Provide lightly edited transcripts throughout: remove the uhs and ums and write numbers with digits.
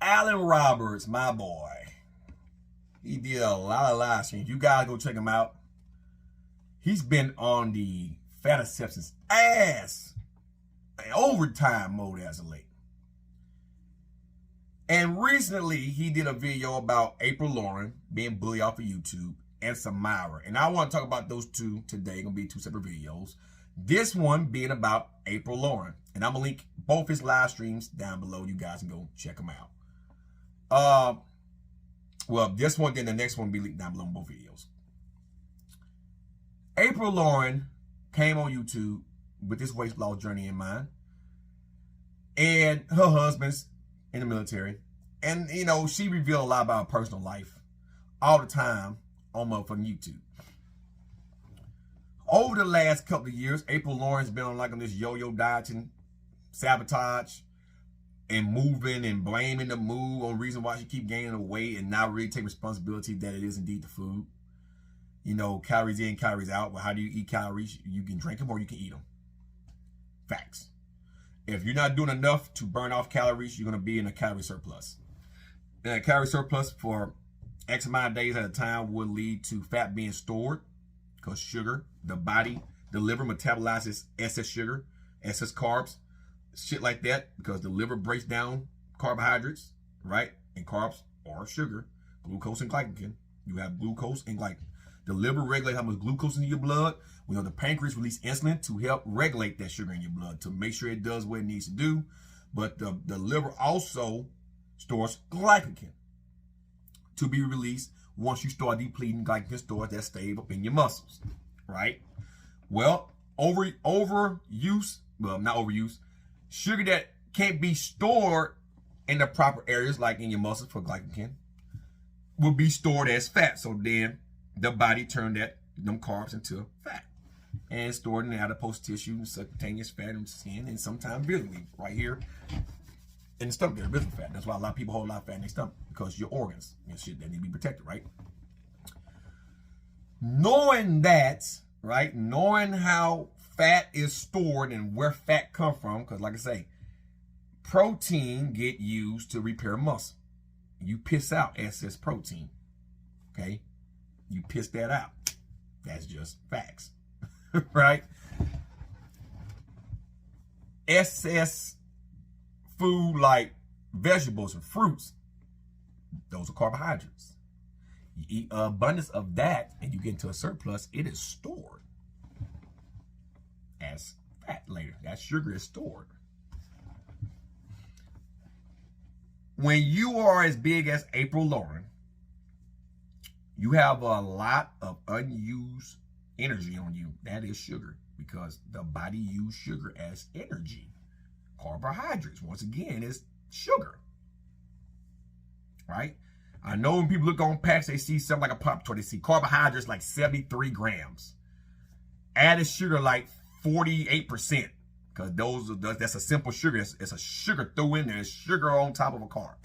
Alan Roberts, my boy. He did a lot of live streams. You guys go check him out. He's been on the fat acceptance ass overtime mode as of late. And recently, he did a video about April Lauren being bullied off of YouTube and Savar. And I want to talk about those two today. Going to be two separate videos. This one being about April Lauren. And I'm going to link both his live streams down below. You guys can go check them out. Well, this one, then the next one will be linked down below in both videos. April Lauren came on YouTube with this weight loss journey in mind. And her husband's in the military. And, you know, she revealed a lot about her personal life all the time on motherfucking YouTube. Over the last couple of years, April Lauren's been on this yo-yo dieting, sabotage, and moving and blaming the move on the reason why she keep gaining the weight and not really take responsibility that it is indeed the food. You know, calories in, calories out. Well, how do you eat calories? You can drink them or you can eat them. Facts. If you're not doing enough to burn off calories, you're going to be in a calorie surplus. And a calorie surplus for X amount of days at a time will lead to fat being stored because sugar, the liver metabolizes excess sugar, excess carbs, shit like that, because the liver breaks down carbohydrates, right? And carbs are sugar, glucose and glycogen. You have glucose and glycogen. The liver regulates how much glucose in your blood. We know the pancreas release insulin to help regulate that sugar in your blood to make sure it does what it needs to do. But the liver also stores glycogen to be released once you start depleting glycogen stores that stay up in your muscles, right? Well, overuse, well, not overuse, sugar that can't be stored in the proper areas like in your muscles for glycogen will be stored as fat. So then the body turned them carbs into fat and stored in the adipose tissue and subcutaneous fat and skin and sometimes visibly right here in the stomach, there's visible fat. That's why a lot of people hold a lot of fat in their stomach, because your organs and shit that need to be protected, right? Knowing that, right? Knowing how fat is stored and where fat come from, because like I say, protein get used to repair muscle. You piss out excess protein, okay? You piss that out. That's just facts, right? Excess food like vegetables and fruits, those are carbohydrates. You eat an abundance of that and you get into a surplus, it is stored as fat later. That sugar is stored. When you are as big as April Lauren, you have a lot of unused energy on you. That is sugar, because the body uses sugar as energy. Carbohydrates, once again, is sugar, right? I know when people look on packs, they see something like a Pop-Tart, they see carbohydrates like 73 grams. Added sugar like 48%, because that's a simple sugar. It's a sugar thrown in there. It's sugar on top of a carb.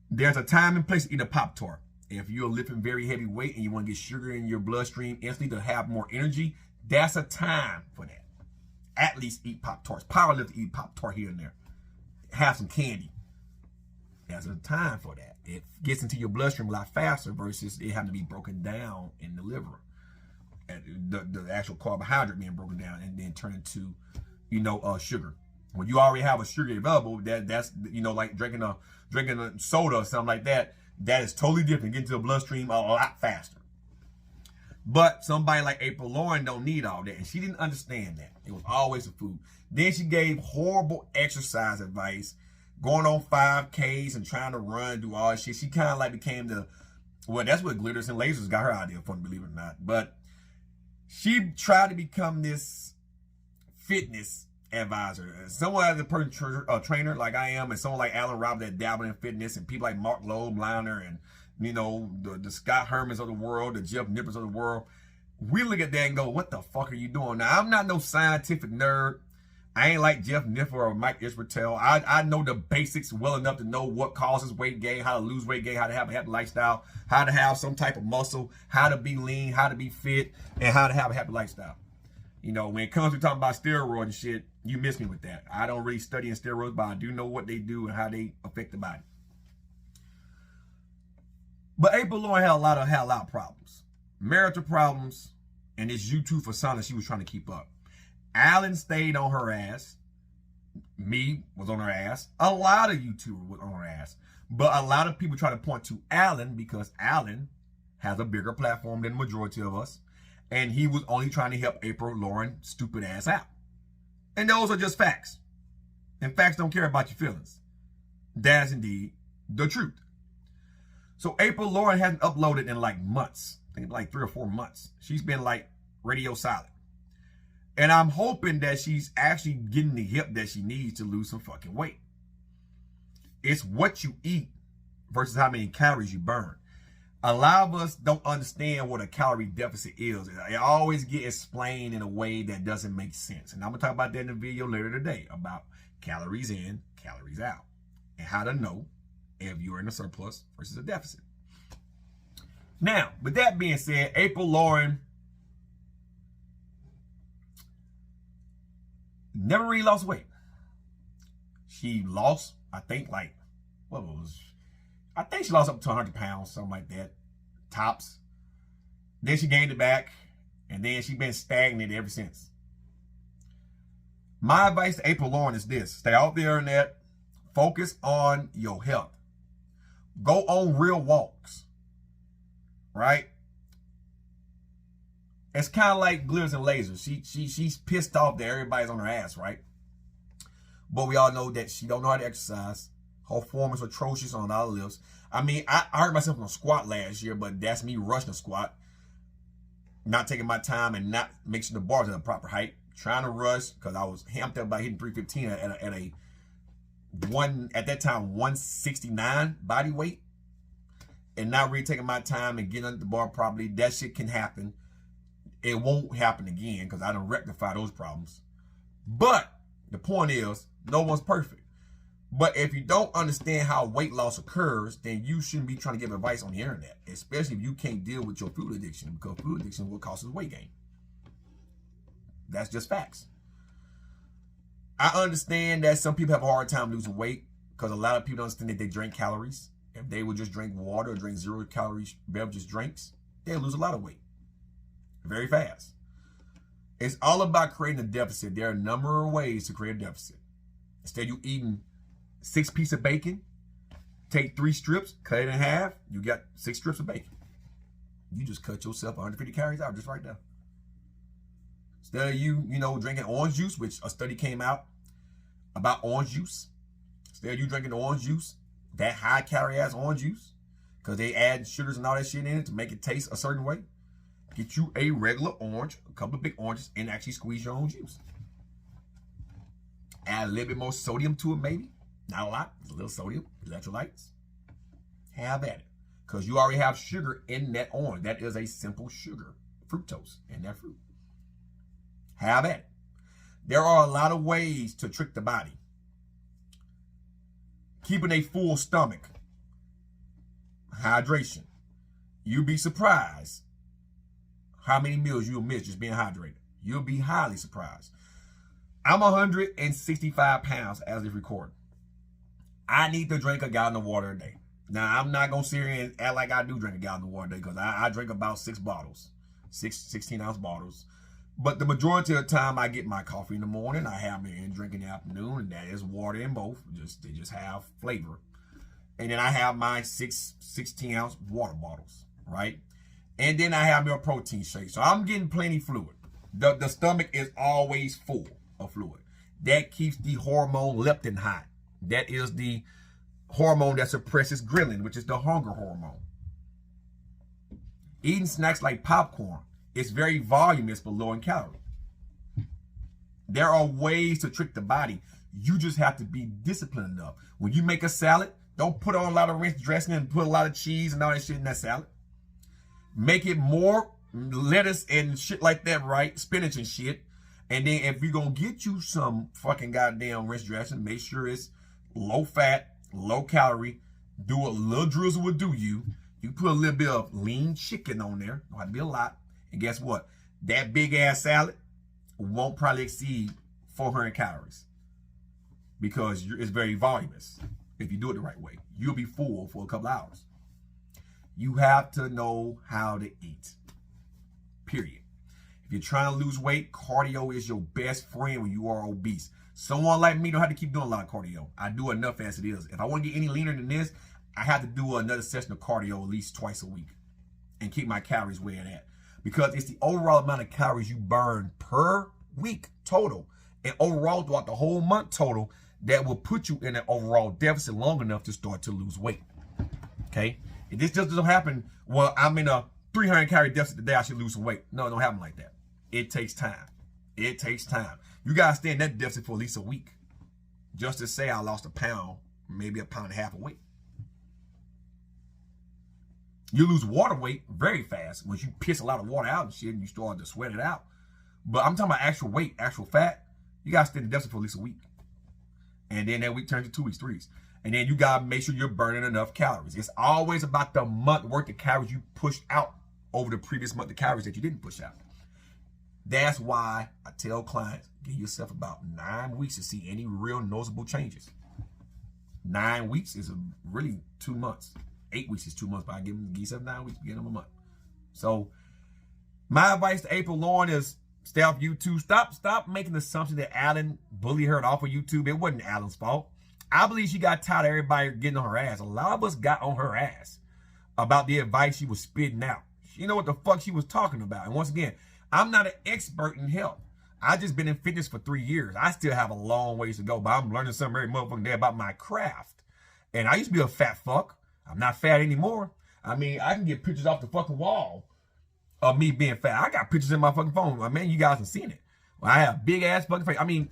There's a time and place to eat a Pop-Tart. If you're lifting very heavy weight and you want to get sugar in your bloodstream instantly to have more energy, that's a time for that. At least eat Pop-Tarts. Power lift to eat Pop-Tart here and there. Have some candy. There's a time for that. It gets into your bloodstream a lot faster versus it having to be broken down in the liver. And the actual carbohydrate being broken down and then turn into, sugar. When you already have a sugar available, that's like drinking a soda or something like that. That is totally different. Get into the bloodstream a lot faster. But somebody like April Lauren don't need all that. And she didn't understand that. It was always the food. Then she gave horrible exercise advice, going on 5Ks and trying to run, do all that shit. She kind of like became that's what glitters and lasers got her idea from, believe it or not. But she tried to become this fitness advisor. Someone as a personal trainer like I am, and someone like Alan Roberts that dabble in fitness, and people like Mark Loeb, Matner, and the Scott Hermans of the world, the Jeff Nippers of the world, we look at that and go, what the fuck are you doing? Now, I'm not no scientific nerd. I ain't like Jeff Nipper or Mike Israel. I know the basics well enough to know what causes weight gain, how to lose weight gain, how to have a happy lifestyle, how to have some type of muscle, how to be lean, how to be fit, and how to have a happy lifestyle. You know, when it comes to talking about steroids and shit, you miss me with that. I don't really study in steroids, but I do know what they do and how they affect the body. But April Lauren had a lot of problems. Marital problems, and this YouTube persona she was trying to keep up. Alan stayed on her ass. Me was on her ass. A lot of YouTubers was on her ass. But a lot of people try to point to Alan because Alan has a bigger platform than the majority of us. And he was only trying to help April Lauren stupid ass out. And those are just facts. And facts don't care about your feelings. That's indeed the truth. So April Lauren hasn't uploaded in like months. I think like 3 or 4 months. She's been like radio silent. And I'm hoping that she's actually getting the help that she needs to lose some fucking weight. It's what you eat versus how many calories you burn. A lot of us don't understand what a calorie deficit is. It always gets explained in a way that doesn't make sense. And I'm going to talk about that in a video later today about calories in, calories out, and how to know if you're in a surplus versus a deficit. Now, with that being said, April Lauren never really lost weight. She lost, I think, like, I think she lost up to 100 pounds, something like that, tops. Then she gained it back, and then she's been stagnant ever since. My advice to April Lauren is this: stay off the internet, focus on your health. Go on real walks, right? It's kind of like glitters and lasers. She's pissed off that everybody's on her ass, right? But we all know that she don't know how to exercise. Her form is atrocious on all lifts. I mean, I hurt myself on a squat last year, but that's me rushing a squat, not taking my time and not making sure the bars at the proper height. Trying to rush because I was amped up by hitting 315 at that time 169 body weight, and not really taking my time and getting under the bar properly. That shit can happen. It won't happen again because I done rectify those problems. But the point is, no one's perfect. But if you don't understand how weight loss occurs, then you shouldn't be trying to give advice on the internet, especially if you can't deal with your food addiction, because food addiction is what causes weight gain. That's just facts. I understand that some people have a hard time losing weight because a lot of people don't understand that they drink calories. If they would just drink water or drink 0 calorie beverages drinks, they'll lose a lot of weight very fast. It's all about creating a deficit. There are a number of ways to create a deficit. Instead of you eating 6 pieces of bacon, take 3 strips, cut it in half, you got 6 strips of bacon. You just cut yourself 150 calories out just right there. Instead of you drinking orange juice, which a study came out about orange juice. Instead of you drinking orange juice, that high calorie ass orange juice, because they add sugars and all that shit in it to make it taste a certain way. Get you a regular orange, a couple of big oranges, and actually squeeze your own juice. Add a little bit more sodium to it, maybe. Not a lot, a little sodium, electrolytes. Have at it. Because you already have sugar in that orange. That is a simple sugar, fructose in that fruit. Have at it. There are a lot of ways to trick the body. Keeping a full stomach. Hydration. You'll be surprised how many meals you'll miss just being hydrated. You'll be highly surprised. I'm 165 pounds as of recording. I need to drink a gallon of water a day. Now, I'm not going to sit here and act like I do drink a gallon of water a day because I drink about 6 bottles, 16-ounce bottles. But the majority of the time, I get my coffee in the morning. I have my drink in the afternoon, and that is water in both. They just have flavor. And then I have my 16-ounce water bottles, right? And then I have my protein shake. So I'm getting plenty fluid. The stomach is always full of fluid. That keeps the hormone leptin high. That is the hormone that suppresses ghrelin, which is the hunger hormone. Eating snacks like popcorn is very voluminous but low in calorie. There are ways to trick the body. You just have to be disciplined enough. When you make a salad, don't put on a lot of ranch dressing and put a lot of cheese and all that shit in that salad. Make it more lettuce and shit like that, right? Spinach and shit. And then if you're going to get you some fucking goddamn ranch dressing, make sure it's low fat, low calorie. Do a little drizzle will do you. You put a little bit of lean chicken on there. Don't have to be a lot. And guess what? That big ass salad, won't probably exceed 400 calories because it's very voluminous. If you do it the right way, you'll be full for a couple hours. You have to know how to eat, period. If you're trying to lose weight, cardio is your best friend when you are obese. Someone like me don't have to keep doing a lot of cardio. I do enough as it is. If I want to get any leaner than this, I have to do another session of cardio at least twice a week and keep my calories where it's at. Because it's the overall amount of calories you burn per week total and overall throughout the whole month total that will put you in an overall deficit long enough to start to lose weight. Okay? If this just doesn't happen, well, I'm in a 300 calorie deficit today, I should lose some weight. No, it don't happen like that. It takes time. It takes time. You got to stay in that deficit for at least a week. Just to say I lost a pound, maybe a pound and a half of weight. You lose water weight very fast once you piss a lot of water out and shit and you start to sweat it out. But I'm talking about actual weight, actual fat. You got to stay in the deficit for at least a week. And then that week turns to 2 weeks, 3 weeks. And then you got to make sure you're burning enough calories. It's always about the month worth of calories you pushed out over the previous month of calories that you didn't push out. That's why I tell clients, give yourself about 9 weeks to see any real noticeable changes. 9 weeks is really 2 months. 8 weeks is 2 months, but I give yourself 9 weeks, get them a month. So my advice to April Lauren is stay off YouTube. Stop making the assumption that Alan bullied her off of YouTube. It wasn't Alan's fault. I believe she got tired of everybody getting on her ass. A lot of us got on her ass about the advice she was spitting out. She know what the fuck she was talking about. And once again, I'm not an expert in health. I just been in fitness for 3 years. I still have a long ways to go, but I'm learning something every motherfucking day about my craft. And I used to be a fat fuck. I'm not fat anymore. I mean, I can get pictures off the fucking wall of me being fat. I got pictures in my fucking phone. I mean, you guys have seen it. I have big ass fucking face. I mean,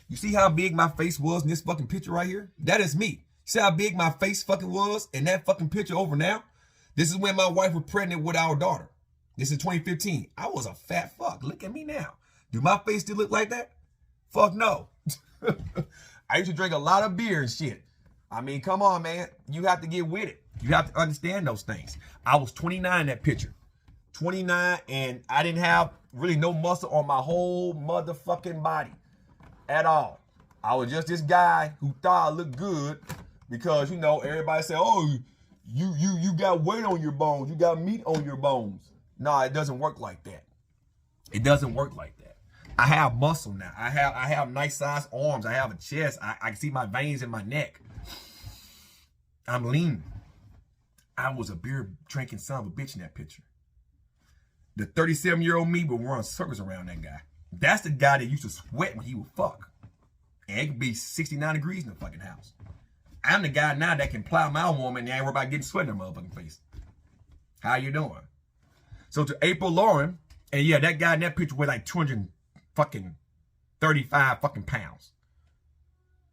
you see how big my face was in this fucking picture right here? That is me. See how big my face fucking was in that fucking picture over now? This is when my wife was pregnant with our daughter. This is 2015. I was a fat fuck. Look at me now. Do my face still look like that? Fuck no. I used to drink a lot of beer and shit. I mean, come on, man. You have to get with it. You have to understand those things. I was 29 in that picture. 29, and I didn't have really no muscle on my whole motherfucking body at all. I was just this guy who thought I looked good because, you know, everybody said, oh, you got weight on your bones. You got meat on your bones. No, it doesn't work like that. It doesn't work like that. I have muscle now. I have nice sized arms. I have a chest. I can see my veins in my neck. I'm lean. I was a beer drinking son of a bitch in that picture. The 37-year-old me would run circles around that guy. That's the guy that used to sweat when he would fuck. And it could be 69 degrees in the fucking house. I'm the guy now that can plow my woman and ain't worried about getting sweat in her motherfucking face. How you doing? So to April Lauren, and yeah, that guy in that picture weighed like 235 fucking pounds.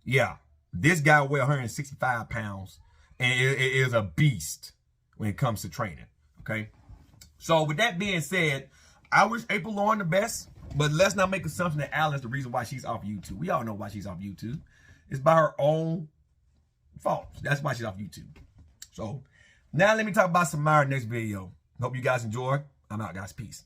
Yeah, this guy weighed 165 pounds and it is a beast when it comes to training, okay? So with that being said, I wish April Lauren the best, but let's not make assumption that Alan's the reason why she's off YouTube. We all know why she's off YouTube. It's by her own fault. That's why she's off YouTube. So now let me talk about Savar next video. Hope you guys enjoy. I'm out, guys. Peace.